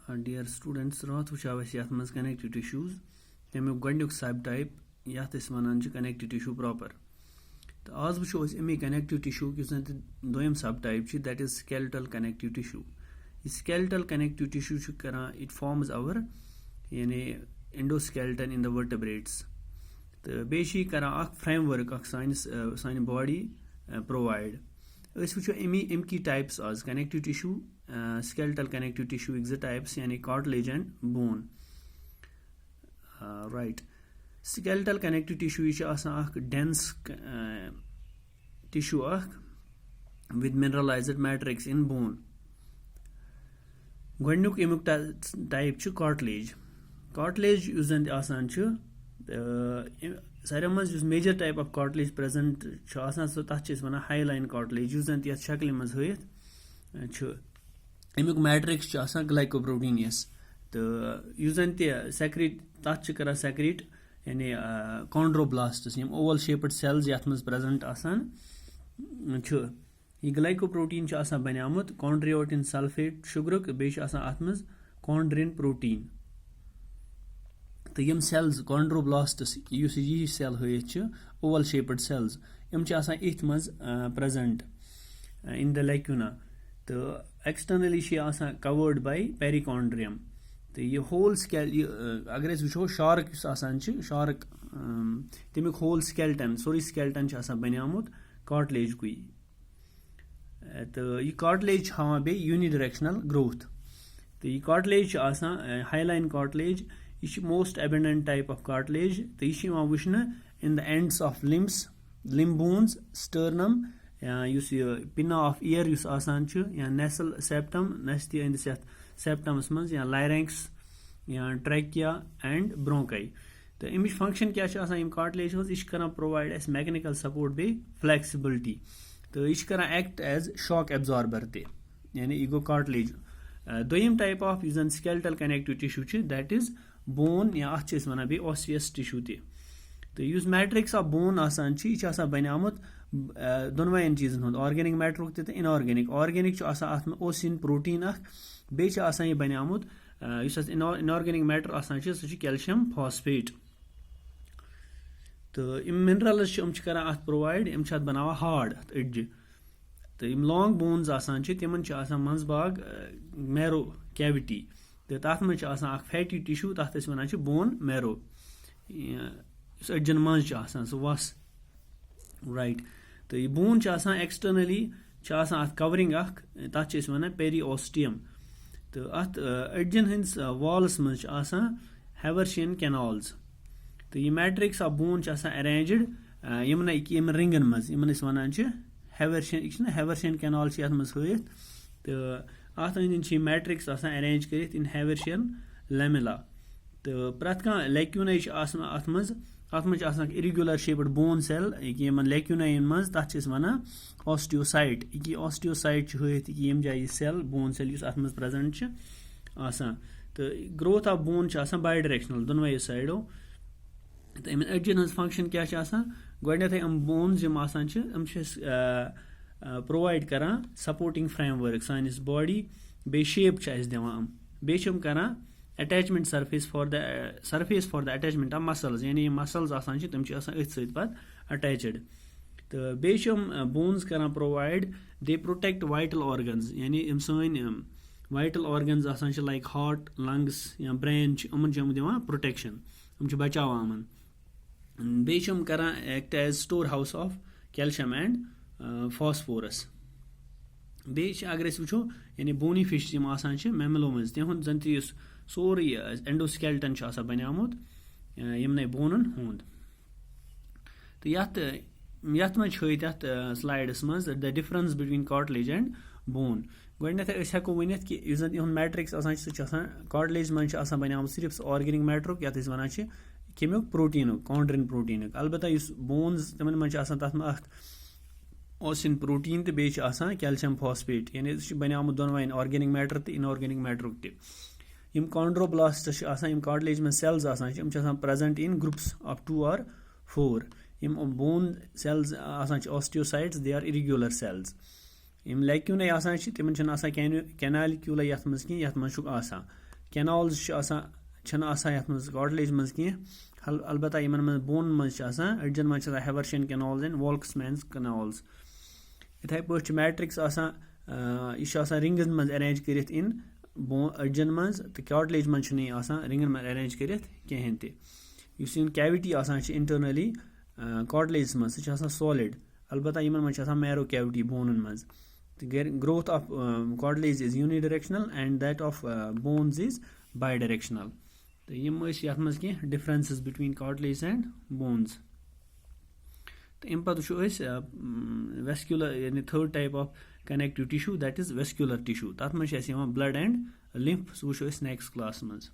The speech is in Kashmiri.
Dear students, रात वुचाव अस यथ मज कनेक्टिव टिश्यूज तमिक गोडनिक सब टाइप यथ वन कनेक्टिव टिश्यू प्रॉपर तो आज वो अमी कनेक्टिव टिश्यू दोम सब type that is skeletal connective tissue यह स्केलेटल कनेक्टिव टिश्यू करान इट फॉर्म्स आवर यानी एंडोस्केलेटन इन द वर्टेब्रेट्स तो बेशि करान फ्रेमवर्क सान बॉडी प्रोवाइड वो अमी टाइप्स आज connective tissue skeletal connective tissue ज टाइप्स यानी cartilage and bone right skeletal connective tissue यह dense tissue with mineralised matrix in bone गोडनिक अमुक टाइप कार्टिलेज कार्टिलेज सारे मज major type of cartilage present तथ वन हाई लाइन कार्टिलेज ये शक्ल मज हथ अमुक मैट्रिक्स ग्लाइकोप्रोटीनियस तो सेक्रेट तथ कर सेक्रेट यानी कॉन्ड्रोब्लास्ट्स ओवल शेप्ड सेल्स ये मज प्रेजेंट यह ग्लाइकोप्रोटीन बनियामुत कॉन्ड्रियोटिन सल्फेट शुगरुक अत मज कॉन्ड्रिन प्रोटीन तो यम सेल्स कॉन्ड्रोब्लास्ट्स यह सेल हथ ओवल शेप्ड सेल्स इथ मज प्रेजेंट इन द लैक्यूना तो एक्सटर्नली कवर्ड बाय पेरिकॉन्ड्रियम तो यह होल स्केल अगर वो शार्क शार्क तमिक होल स्केलेटन सोरी स्केलेटन बनियामुत कार्टिलेज कुई तो यह कार्टिलेज हां बे यूनिडायरेक्शनल ग्रोथ तो यह कार्टिलेज हाईलाइन कार्टिलेज यह most abundant type of cartilage तो यह वुचन in the ends of limbs limb bones sternum pinna of ear या नेसल सेप्टम नस्ती अंदिस सेप्टमस मज या लायरेंक्स या ट्रैकिया एंड ब्रोंकाई तो अमिच फंक्शन क्या कार्टिलेज यह कर प्रोवाइड अस मैकेनिकल सपोर्ट बे फ्लेक्सिबिलिटी तो यह कर एक्ट एज शॉक एब्जॉर्बर ते यानी यह गो कार्टिलेज दोयम type of skeletal connective tissue that is bone या अत वन बे ऑस्सियस टिश्यू ते तो यह मैट्रिक्स ऑफ बोन यह बनियामुत दोनवाइन चीजन हूँ ऑर्गेनिक मैट्रिक तो इनऑर्गेनिक ऑर्गेनिक अत ओसिन प्रोटीन यह बनियामुत इनऑर्गेनिक मैटर सह कैल्शियम फॉस्फेट तो मिनरल्स कर अत प्रोवाइड यम बनावा हार्ड अड्ज तो यम लॉन्ग बोन्स तिमन मंज बाग मैरो कैविटी तो तथ मज फैटी टिश्यू तथ वन बोन मैरो अड्जन मज सह वस राइट तो यह बोन एक्सटर्नली अत कवरिंग तथ वन पेरिओस्टियम तो अत अड्जन हंस वॉल्स मज हैवर्शियन कैनाल्स तो यह मैट्रिक्स ऑफ बोन अरेंज्ड यम रिंगन मज वन हैवर्शियन कैनाल मज हथ तो अत अंदि मैट्रिक्स अरेंज कर इन हैवर्शियन लेमिला तो प्रत कह लैक्यूना अत मज इरेगुलर शेप्ड बोन सेल यमन लैक्यूनाइन मज तथ वन ऑस्टियोसाइट यह ऑस्टियोसाइट हथ यम जाय सेल बोन सेल अत मज प्रेजेंट तो growth of bone bidirectional दोनों साइडो तो अमन अड्जन हज फंक्शन क्या गोडनेथ बोन्स प्रोवाइड करान सपोर्टिंग फ्रेमवर्क सानिस बॉडी बे शेप दिवान बेम करान attachment surface for the attachment of muscles यानी मसल्स तम अथ सत अटैचड तो बेम बोन्स करान provide they protect vital organs यानी सन vital organs like heart lungs या ब्रेन यमन दिवान प्रोटेक्शन बचावान बेम करान act as store house of calcium and phosphorus बे अगर वो यानी बोनी फिश मेमलो मज तिहुंद जन सोरे एंडोस्केलेटन बनियामुत यमन बोनन हुंद तो यथ मज हथ स्लाइडस मज the difference between cartilage and bone गोडनेथ हेको वनिथ कि यह मैट्रिक्स कार्टिलेज मज बनियामुत सिर्फ ऑर्गेनिक मैट्रिक ये वन कमुक प्रोटीन कॉन्ड्रिन प्रोटीन अलबत्ता बोन्स तिमन मज तथ ओसिन प्रोटीन तो बे कैल्शियम फॉस्फेट यानी बनियामुत दोनवाइन ऑर्गेनिक मैटर तो इनऑर्गेनिक मैट्रिक ते यम कॉन्ड्रोब्लास्ट्स कार्टिलेज में cells present in groups of 2 or 4 यम bone cells osteocytes they are irregular cells यम लैक्यूनाई तिमन कैनालिक्यूला यथ मज कह यथ मज کینالٕز چھِنہٕ آسان یَتھ منٛز کاٹلیج منٛز کینٛہہ البتہ یِمن منٛز بونن منٛز چھِ آسان أڈجن منٛز چھِ آسان Haversian canals and Volkmann's canals. یِتھٕے پٲٹھۍ چھُ میٹرِکس آسان یہِ چھُ آسان رِنگن منٛز ایرینج کٔرِتھ أڈجن منٛز تہٕ کاٹلیج منٛز چھُنہٕ یہِ آسان رِنگن منٛز ایرینج کٔرِتھ کِہینۍ تہِ. یُس یِم کیوِٹی آسان چھِ انٹرنلی کاٹلیجس منٛز سُہ چھِ آسان سالِڈ البتہ یِمن منٛز چھِ آسان میرو کیوِٹی بونن منٛز. growth of cartilage is unidirectional and that of bones is bidirectional. تہٕ یِم ٲسۍ یَتھ منٛز کینٛہہ differences between cartilage and bones. تہٕ اَمہِ پَتہٕ وٕچھو أسۍ ویسکیوٗلر یعنی third type of connective tissue that is vascular tissue. تَتھ منٛز چھِ اَسہِ یِوان بٕلڈ اینڈ لِمف. سُہ وٕچھو أسۍ نیکسٹ کلاسس منٛز.